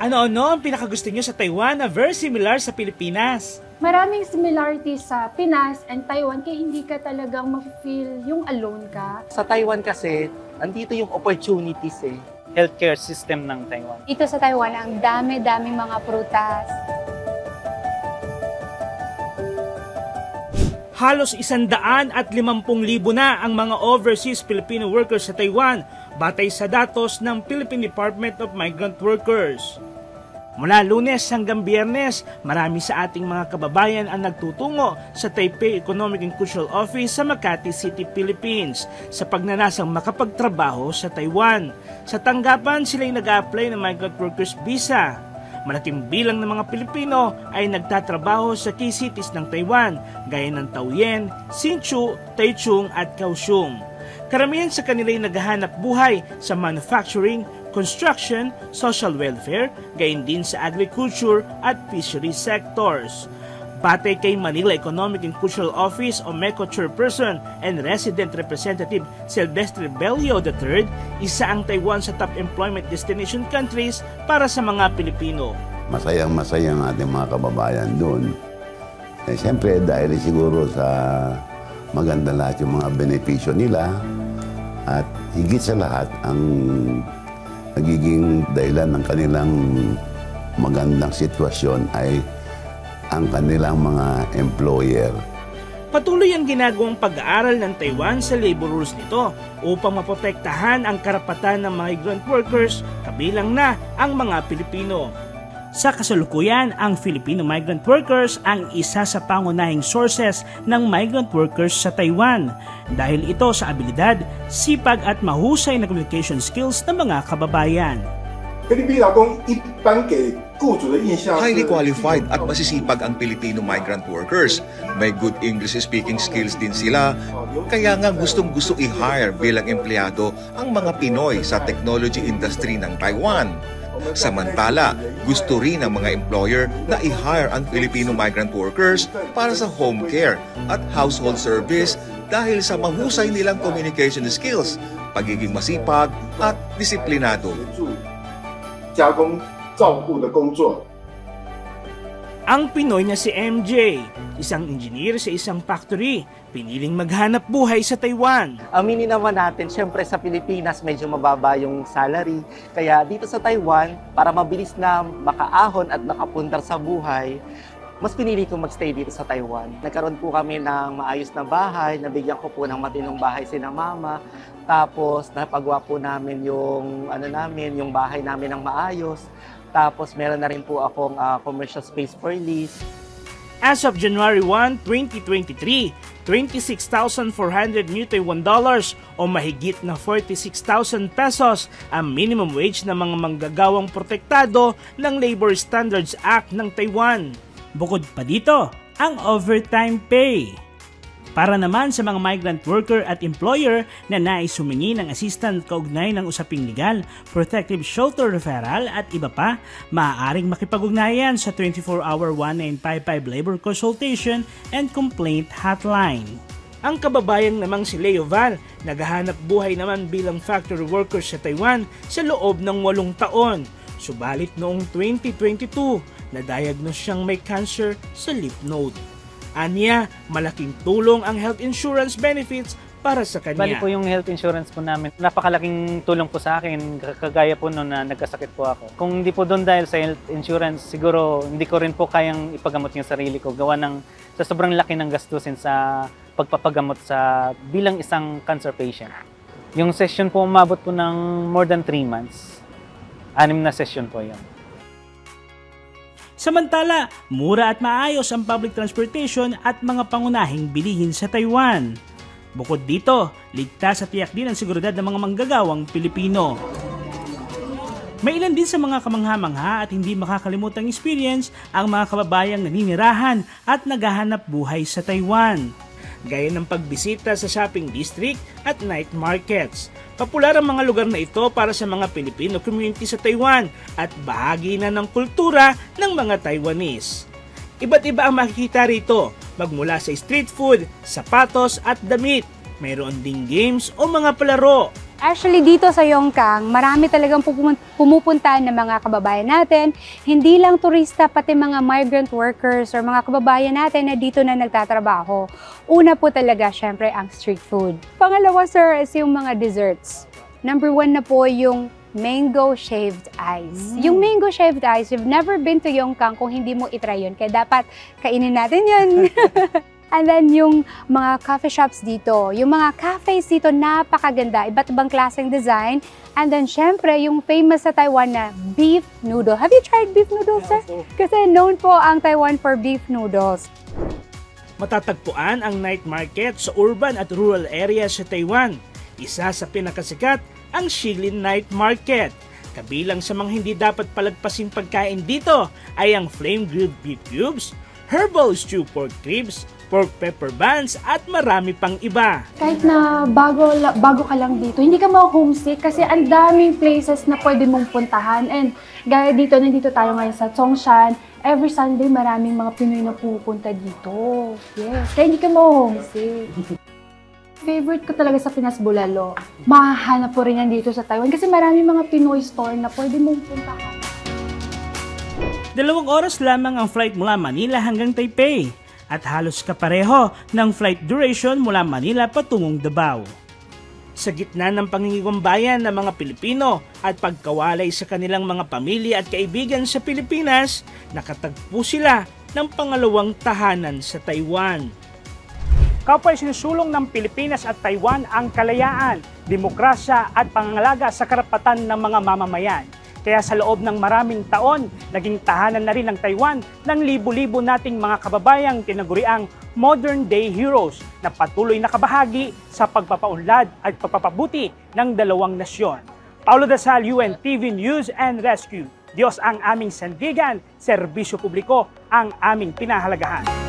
Ano-ano ang pinakagusto nyo sa Taiwan na very similar sa Pilipinas? Maraming similarities sa Pinas and Taiwan kaya hindi ka talagang ma-feel yung alone ka. Sa Taiwan kasi, andito yung opportunities eh. Healthcare system ng Taiwan. Dito sa Taiwan, ang dami-daming mga prutas. Halos 150,000 na ang mga overseas Filipino workers sa Taiwan batay sa datos ng Philippine Department of Migrant Workers. Mula Lunes hanggang Biyernes, marami sa ating mga kababayan ang nagtutungo sa Taipei Economic and Cultural Office sa Makati City, Philippines sa pagnanasang makapagtrabaho sa Taiwan. Sa tanggapan, sila'y nag-a-apply ng Migrant Workers Visa. Malaking bilang ng mga Pilipino ay nagtatrabaho sa key cities ng Taiwan gaya ng Taoyuan, Hsinchu, Taichung at Kaohsiung. Karamihan sa kanila ay naghahanap buhay sa manufacturing, construction, social welfare, gayon din sa agriculture at fisheries sectors. Batay kay Manila Economic and Cultural Office o MECO Chairperson and Resident Representative Silvestre Bello III, isa ang Taiwan sa top employment destination countries para sa mga Pilipino. Masayang-masaya ang ating mga kababayan doon. Siyempre dahil siguro sa maganda lahat yung mga benepisyo nila at higit sa lahat ang nagiging dahilan ng kanilang magandang sitwasyon ay ang kanilang mga employer. Patuloy ang ginagawang pag-aaral ng Taiwan sa labor rules nito upang maprotektahan ang karapatan ng migrant workers kabilang na ang mga Pilipino. Sa kasalukuyan, ang Filipino migrant workers ang isa sa pangunahing sources ng migrant workers sa Taiwan dahil ito sa abilidad, sipag at mahusay na communication skills ng mga kababayan. Highly qualified at masisipag ang Filipino migrant workers. May good English speaking skills din sila, kaya nga gustong-gusto i-hire bilang empleyado ang mga Pinoy sa technology industry ng Taiwan. Samantala, gusto rin ng mga employer na i-hire ang Filipino migrant workers para sa home care at household service dahil sa mahusay nilang communication skills, pagiging masipag at disiplinado. Ang Pinoy na si MJ, isang engineer sa isang factory, piniling maghanap buhay sa Taiwan. Aminin naman natin, syempre sa Pilipinas medyo mababa yung salary. Kaya dito sa Taiwan, para mabilis na makaahon at makapundar sa buhay, mas pinili kong magstay dito sa Taiwan. Nagkaroon po kami ng maayos na bahay, nabigyan ko po ng matinong bahay sina mama. Tapos napagawa po namin yung yung bahay namin ng maayos. Tapos meron na rin po akong commercial space for lease. As of January 1, 2023, 26,400 New Taiwan dollars o mahigit na 46,000 pesos ang minimum wage ng mga manggagawang protektado ng Labor Standards Act ng Taiwan. Bukod pa dito, ang overtime pay. Para naman sa mga migrant worker at employer na nais humingi ng assistant kaugnay ng usaping legal, protective shelter referral at iba pa, maaaring makipag-ugnayan sa 24-hour 1955 labor consultation and complaint hotline. Ang kababayang namang si Leo Val, naghahanap buhay naman bilang factory worker sa Taiwan sa loob ng 8 taon. Subalit noong 2022, na-diagnose siyang may cancer sa lymph node. Anya, malaking tulong ang health insurance benefits para sa kanya. Bali po yung health insurance po namin. Napakalaking tulong po sa akin, kagaya po noon na nagkasakit po ako. Kung hindi po doon dahil sa health insurance, siguro hindi ko rin po kayang ipagamot yung sarili ko. Gawa ng sa sobrang laki ng gastusin sa pagpapagamot sa bilang isang cancer patient. Yung session po umabot po ng more than 3 months. 6 na session po yun. Samantala, mura at maayos ang public transportation at mga pangunahing bilihin sa Taiwan. Bukod dito, ligtas at tiyak din ang seguridad ng mga manggagawang Pilipino. May ilan din sa mga kamangha-mangha at hindi makakalimutang experience ang mga kababayang naninirahan at naghahanap buhay sa Taiwan. Gaya ng pagbisita sa shopping district at night markets. Popular ang mga lugar na ito para sa mga Filipino community sa Taiwan at bahagi na ng kultura ng mga Taiwanese. Iba't iba ang makikita rito, magmula sa street food, sapatos at damit. Mayroon ding games o mga palaro. Actually, dito sa Yongkang, marami talagang pumupunta ng mga kababayan natin. Hindi lang turista, pati mga migrant workers or mga kababayan natin na dito na nagtatrabaho. Una po talaga, syempre, ang street food. Pangalawa, sir, is yung mga desserts. Number 1 na po yung mango shaved ice. Yung mango shaved ice, you've never been to Yongkang kung hindi mo itry yun. Kaya dapat kainin natin yun. And then yung mga coffee shops dito, yung mga cafes dito napakaganda, iba't ibang klaseng design. And then syempre yung famous sa Taiwan na beef noodle. Have you tried beef noodles, sir? Kasi known po ang Taiwan for beef noodles. Matatagpuan ang night market sa urban at rural areas sa Taiwan. Isa sa pinakasikat ang Shilin Night Market. Kabilang sa mga hindi dapat palagpasin pagkain dito ay ang flame grilled beef cubes, herbal stew pork ribs, pork pepper buns at marami pang iba. Kahit na bago ka lang dito, hindi ka ma-homesick kasi ang daming places na pwede mong puntahan. And gaya dito, nandito tayo ngayon sa Zhongshan. Every Sunday, maraming mga Pinoy na pupunta dito. Yes, kaya hindi ka ma-homesick. Favorite ko talaga sa Pinas Bulalo. Mahahanap po rin yan dito sa Taiwan kasi maraming mga Pinoy store na pwede mong puntahan. 2 oras lamang ang flight mula Manila hanggang Taipei at halos kapareho ng flight duration mula Manila patungong Davao. Sa gitna ng pangingigumbayan ng mga Pilipino at pagkawalay sa kanilang mga pamilya at kaibigan sa Pilipinas, nakatagpo sila ng pangalawang tahanan sa Taiwan. Kapwa sinusulong ng Pilipinas at Taiwan ang kalayaan, demokrasya at pangangalaga sa karapatan ng mga mamamayan. Kaya sa loob ng maraming taon, naging tahanan na rin ng Taiwan ng libo-libo nating mga kababayang tinaguriang modern-day heroes na patuloy na kabahagi sa pagpapaunlad at pagpapabuti ng dalawang nasyon. Paulo Dasal, UNTV News and Rescue. Diyos ang aming sandigan, serbisyo publiko ang aming pinahalagahan.